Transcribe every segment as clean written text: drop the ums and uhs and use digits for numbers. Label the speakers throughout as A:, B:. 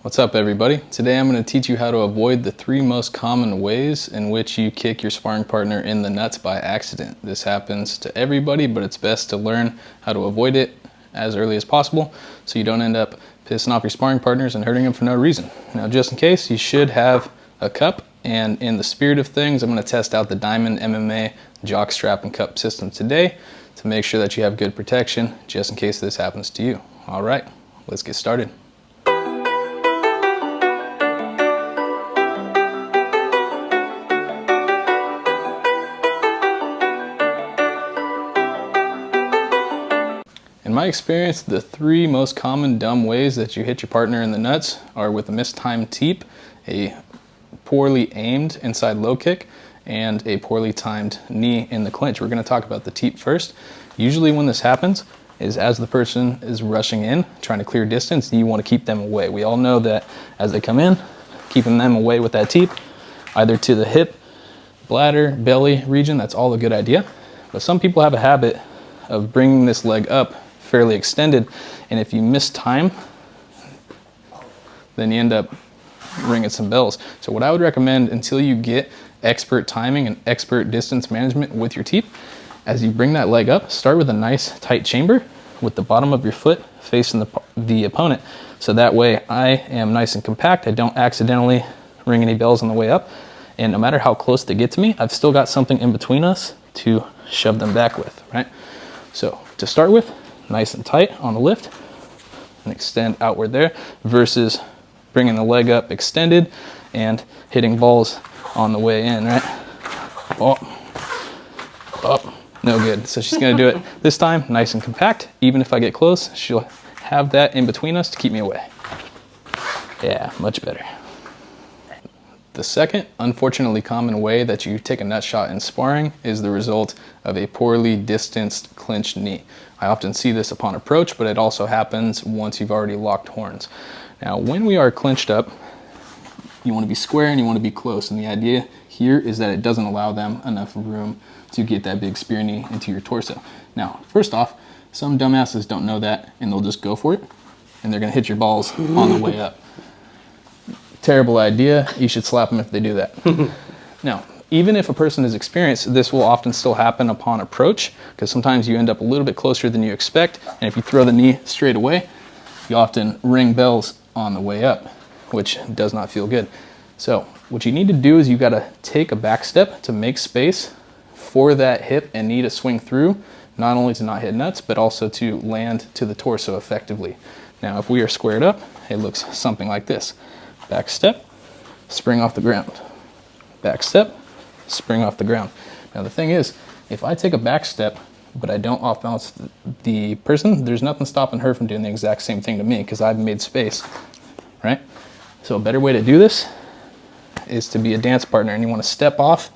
A: What's up, everybody? Today I'm going to teach you how to avoid the 3 most common ways in which you kick your sparring partner in the nuts by accident. This happens to everybody, but it's best to learn how to avoid it as early as possible so you don't end up pissing off your sparring partners and hurting them for no reason. Now, just in case, you should have a cup, and in the spirit of things, I'm going to test out the Diamond MMA jock strap and cup system today to make sure that you have good protection just in case this happens to you. All right, let's get started. In my experience, the 3 most common dumb ways that you hit your partner in the nuts are with a mistimed teep, a poorly aimed inside low kick, and a poorly timed knee in the clinch. We're going to talk about the teep first. Usually when this happens is as the person is rushing in, trying to clear distance, you want to keep them away. We all know that as they come in, keeping them away with that teep, either to the hip, bladder, belly region, that's all a good idea. But some people have a habit of bringing this leg up fairly extended, and if you miss time, then you end up ringing some bells. So what I would recommend, until you get expert timing and expert distance management with your teep, as you bring that leg up, start with a nice tight chamber with the bottom of your foot facing the opponent, so that way I am nice and compact. I don't accidentally ring any bells on the way up, and no matter how close they get to me, I've still got something in between us to shove them back with, right? So to start with, nice and tight on the lift and extend outward there, versus bringing the leg up extended and hitting balls on the way in, right? Oh, no good. So she's gonna do it this time nice and compact. Even if I get close, she'll have that in between us to keep me away. Yeah, much better. The second, unfortunately common way that you take a nut shot in sparring is the result of a poorly distanced clinch knee. I often see this upon approach, but it also happens once you've already locked horns. Now, when we are clinched up, you want to be square and you want to be close, and the idea here is that it doesn't allow them enough room to get that big spear knee into your torso. Now, first off, some dumbasses don't know that, and they'll just go for it, and they're going to hit your balls on the way up. Terrible idea. You should slap them if they do that. Now, even if a person is experienced, this will often still happen upon approach, because sometimes you end up a little bit closer than you expect, and if you throw the knee straight away, you often ring bells on the way up, which does not feel good. So what you need to do is you got to take a back step to make space for that hip and knee to swing through, not only to not hit nuts, but also to land to the torso effectively. Now, if we are squared up, it looks something like this. Back step, spring off the ground. Back step, spring off the ground. Now the thing is, if I take a back step, but I don't off balance the person, there's nothing stopping her from doing the exact same thing to me, because I've made space, right? So a better way to do this is to be a dance partner, and you want to step off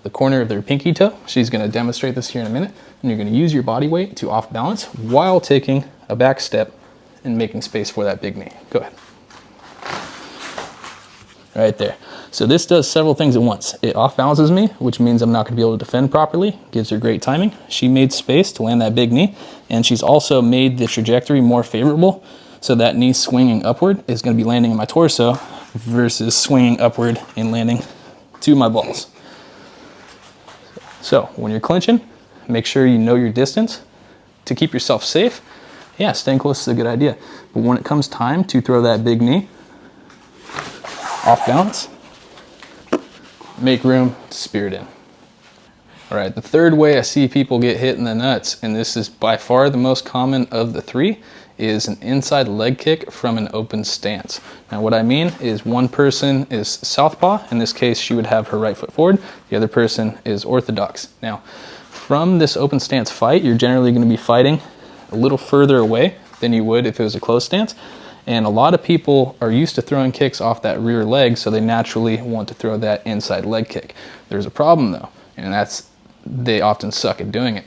A: the corner of their pinky toe. She's going to demonstrate this here in a minute, and you're going to use your body weight to off balance while taking a back step and making space for that big knee. Go ahead. Right there. So this does several things at once. It off balances me, which means I'm not going to be able to defend properly. Gives her great timing. She made space to land that big knee, and she's also made the trajectory more favorable, so that knee swinging upward is going to be landing in my torso versus swinging upward and landing to my balls. So when you're clinching, make sure you know your distance to keep yourself safe. Yeah, staying close is a good idea, but when it comes time to throw that big knee, off balance, make room to spear it in. All right, the third way I see people get hit in the nuts, and this is by far the most common of the 3, is an inside leg kick from an open stance. Now what I mean is one person is southpaw. In this case, she would have her right foot forward. The other person is orthodox. Now, from this open stance fight, you're generally going to be fighting a little further away than you would if it was a closed stance. And a lot of people are used to throwing kicks off that rear leg, so they naturally want to throw that inside leg kick. There's a problem though, and that's they often suck at doing it.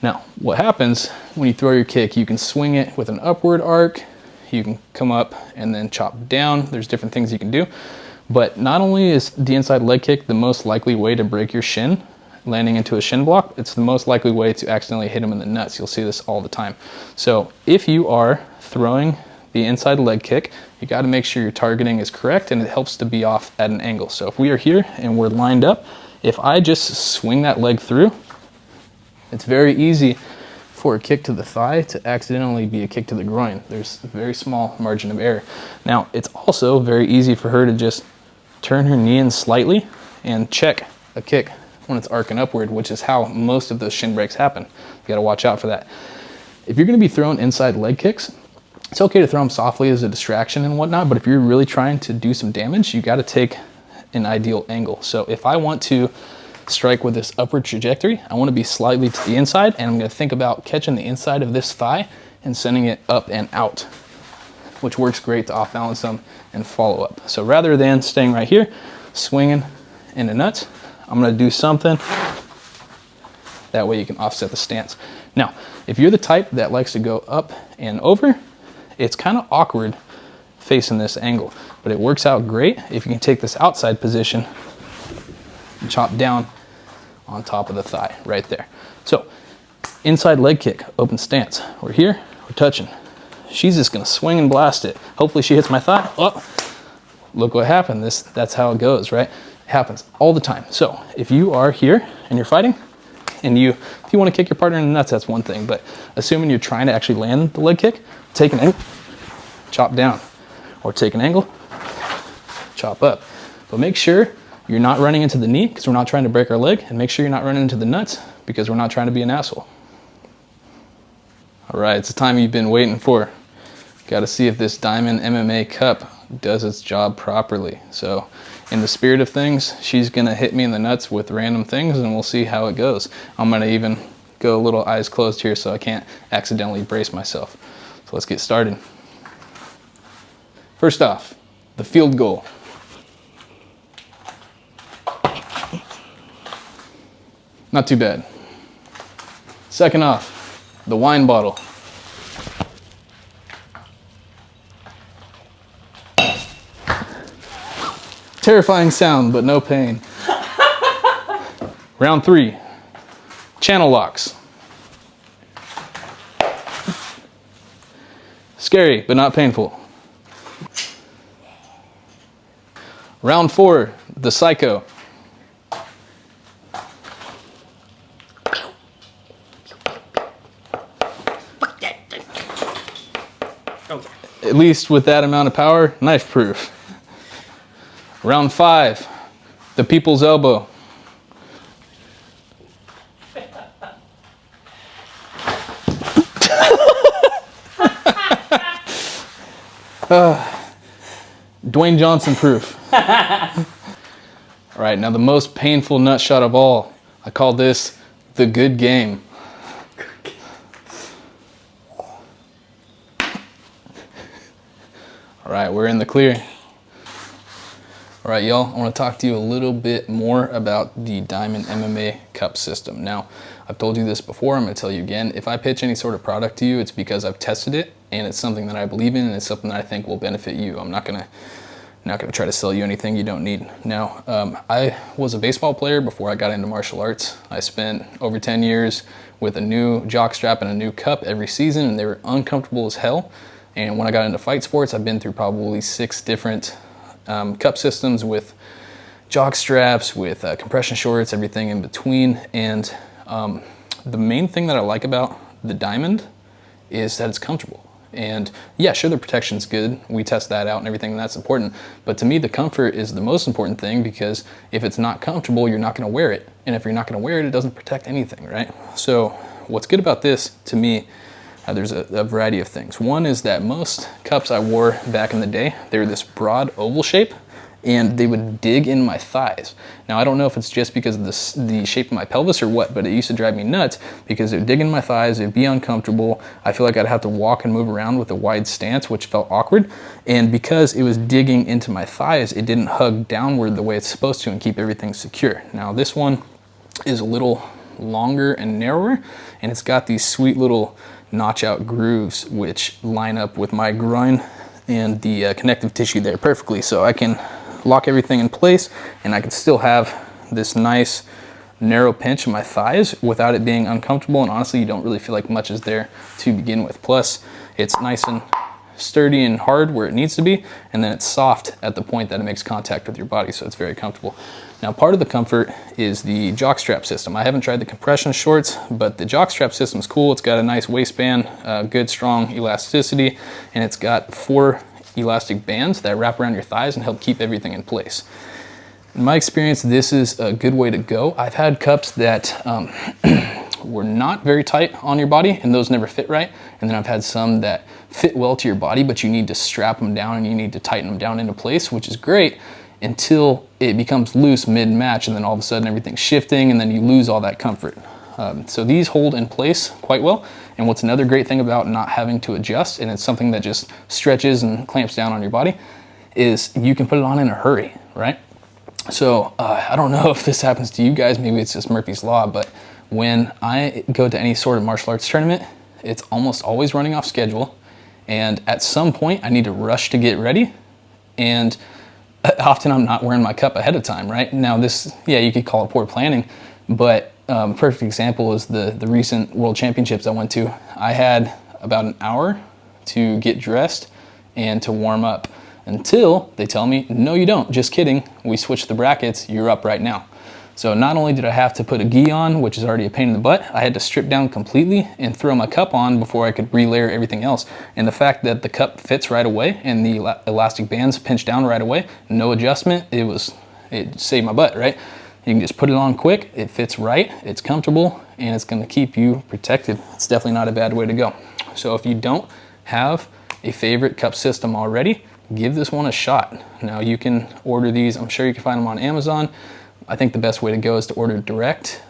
A: Now, what happens when you throw your kick, you can swing it with an upward arc, you can come up and then chop down. There's different things you can do. But not only is the inside leg kick the most likely way to break your shin, landing into a shin block, it's the most likely way to accidentally hit him in the nuts. You'll see this all the time. So if you are throwing the inside leg kick you got to make sure your targeting is correct, and it helps to be off at an angle. So if we are here and we're lined up, if I just swing that leg through, it's very easy for a kick to the thigh to accidentally be a kick to the groin. There's a very small margin of error. Now, it's also very easy for her to just turn her knee in slightly and check a kick when it's arcing upward, which is how most of those shin breaks happen. You gotta watch out for that. If you're gonna be throwing inside leg kicks, it's okay to throw them softly as a distraction and whatnot, but if you're really trying to do some damage, you gotta take an ideal angle. So if I want to strike with this upward trajectory, I wanna be slightly to the inside, and I'm gonna think about catching the inside of this thigh and sending it up and out, which works great to off balance them and follow up. So rather than staying right here, swinging in the nuts, I'm gonna do something. That way you can offset the stance. Now, if you're the type that likes to go up and over, it's kind of awkward facing this angle, but it works out great if you can take this outside position and chop down on top of the thigh right there. So, inside leg kick, open stance. We're here, we're touching. She's just gonna swing and blast it. Hopefully she hits my thigh. Oh, look what happened. That's how it goes, right? It happens all the time. So if you are here and you're fighting, and if you want to kick your partner in the nuts, that's one thing. But assuming you're trying to actually land the leg kick, take an angle, chop down, or take an angle, chop up. But make sure you're not running into the knee, because we're not trying to break our leg, and make sure you're not running into the nuts, because we're not trying to be an asshole. All right, it's the time you've been waiting for. Got to see if this Diamond MMA cup does its job properly. So in the spirit of things, she's gonna hit me in the nuts with random things, and we'll see how it goes. I'm gonna even go a little eyes closed here so I can't accidentally brace myself. So let's get started. First off, the field goal. Not too bad. Second off, the wine bottle. Terrifying sound, but no pain. Round 3, channel locks. Scary, but not painful. Round 4, the psycho. At least with that amount of power, knife proof. Round 5, the people's elbow. Dwayne Johnson proof. All right, now the most painful nut shot of all. I call this the good game. All right, we're in the clear. All right, y'all, I want to talk to you a little bit more about the Diamond MMA cup system. Now, I've told you this before, I'm going to tell you again. If I pitch any sort of product to you, it's because I've tested it, and it's something that I believe in, and it's something that I think will benefit you. I'm not gonna try to sell you anything you don't need. Now, I was a baseball player before I got into martial arts. I spent over 10 years with a new jock strap and a new cup every season, and they were uncomfortable as hell. And when I got into fight sports, I've been through probably 6 different cup systems with jock straps, with compression shorts, everything in between. And the main thing that I like about the Diamond is that it's comfortable. And yeah, sure, the protection's good. We test that out and everything, and that's important. But to me, the comfort is the most important thing, because if it's not comfortable, you're not gonna wear it. And if you're not gonna wear it, it doesn't protect anything, right? So what's good about this, to me, there's a variety of things. One is that most cups I wore back in the day, they were this broad oval shape, and they would dig in my thighs. Now, I don't know if it's just because of the shape of my pelvis or what, but it used to drive me nuts because it would dig in my thighs, it'd be uncomfortable. I feel like I'd have to walk and move around with a wide stance, which felt awkward. And because it was digging into my thighs, it didn't hug downward the way it's supposed to and keep everything secure. Now, this one is a little longer and narrower, and it's got these sweet little notch out grooves which line up with my groin and the connective tissue there perfectly, so I can lock everything in place and I can still have this nice narrow pinch in my thighs without it being uncomfortable. And honestly, you don't really feel like much is there to begin with. Plus, it's nice and sturdy and hard where it needs to be, and then it's soft at the point that it makes contact with your body, so it's very comfortable. Now, part of the comfort is the jockstrap system. I haven't tried the compression shorts, but the jockstrap system is cool. It's got a nice waistband, good strong elasticity, and it's got 4 elastic bands that wrap around your thighs and help keep everything in place. In my experience, this is a good way to go. I've had cups that were not very tight on your body, and those never fit right. And then I've had some that fit well to your body, but you need to strap them down and you need to tighten them down into place, which is great until it becomes loose mid-match, and then all of a sudden everything's shifting and then you lose all that comfort. So these hold in place quite well. And what's another great thing about not having to adjust, and it's something that just stretches and clamps down on your body, is you can put it on in a hurry, right? So I don't know if this happens to you guys, maybe it's just Murphy's Law, but when I go to any sort of martial arts tournament, it's almost always running off schedule. And at some point I need to rush to get ready. And often I'm not wearing my cup ahead of time, right? Now this, yeah, you could call it poor planning, but perfect example is the recent World Championships I went to. I had about an hour to get dressed and to warm up until they tell me, no, you don't, just kidding. We switched the brackets, you're up right now. So not only did I have to put a gi on, which is already a pain in the butt, I had to strip down completely and throw my cup on before I could relayer everything else. And the fact that the cup fits right away and the elastic bands pinch down right away, no adjustment, it saved my butt, right? You can just put it on quick, it fits right, it's comfortable, and it's gonna keep you protected. It's definitely not a bad way to go. So if you don't have a favorite cup system already, give this one a shot. Now you can order these, I'm sure you can find them on Amazon. I think the best way to go is to order direct.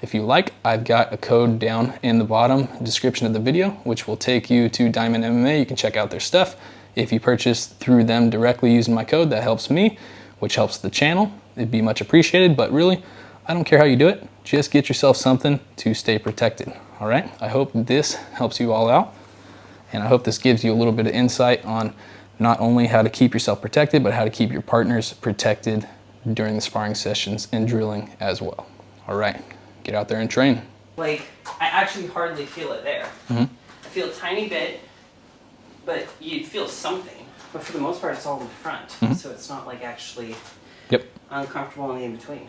A: If you like, I've got a code down in the bottom description of the video, which will take you to Diamond MMA. You can check out their stuff. If you purchase through them directly using my code, that helps me, which helps the channel. It'd be much appreciated, but really, I don't care how you do it. Just get yourself something to stay protected, all right? I hope this helps you all out, and I hope this gives you a little bit of insight on not only how to keep yourself protected, but how to keep your partners protected during the sparring sessions and drilling as well. All right, get out there and train.
B: Like, I actually hardly feel it there. I feel a tiny bit, but you'd feel something. But for the most part, it's all in the front. So it's not like actually uncomfortable in the in-between.